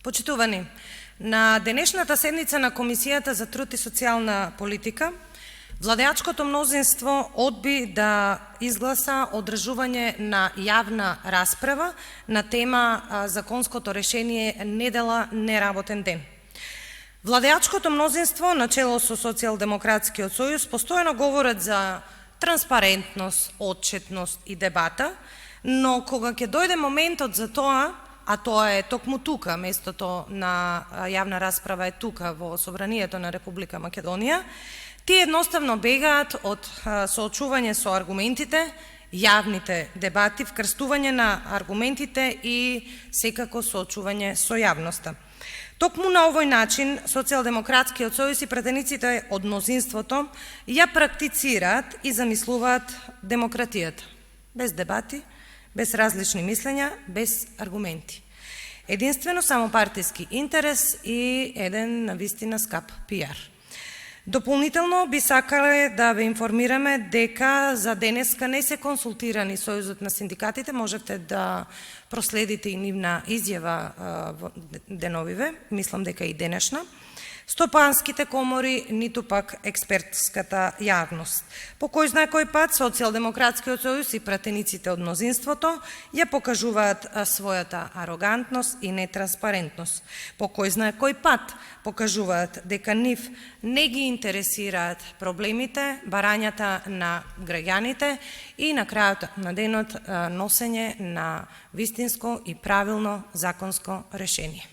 Почитувани, на денешната седница на Комисијата за труд и социјална политика, владеачкото мнозинство одби да изгласа одржување на јавна расправа на тема законското решение недела неработен ден. Владеачкото мнозинство, начело со Социјалдемократскиот сојуз, постојано говорат за транспарентност, отчетност и дебата, но кога ќе дојде моментот за тоа, а тоа е токму тука, местото на јавна расправа е тука во Собранието на Република Македонија, тие едноставно бегаат од соочување со аргументите, јавните дебати, вкрстување на аргументите и секако соочување со јавноста. Токму на овој начин Социјалдемократскиот сојуз и пратениците од мнозинството ја практицираат и замислуваат демократијата, без дебати, без различни мислења, без аргументи. Единствено само партиски интерес и еден навистина скап пиар. Дополнително би сакале да ве информираме дека за денеска не се консултирани Сојузот на синдикатите, можете да проследите и нивна изјава во деновиве, мислам дека и денешна, стопанските комори, ниту пак експертската јавност. По кој знае кој пат Социјалдемократскиот сојуз и пратениците од мнозинството ја покажуваат својата арогантност и нетранспарентност. По кој знае кој пат покажуваат дека нив не ги интересираат проблемите, барањата на граѓаните и на крајот на денот носење на вистинско и правилно законско решение.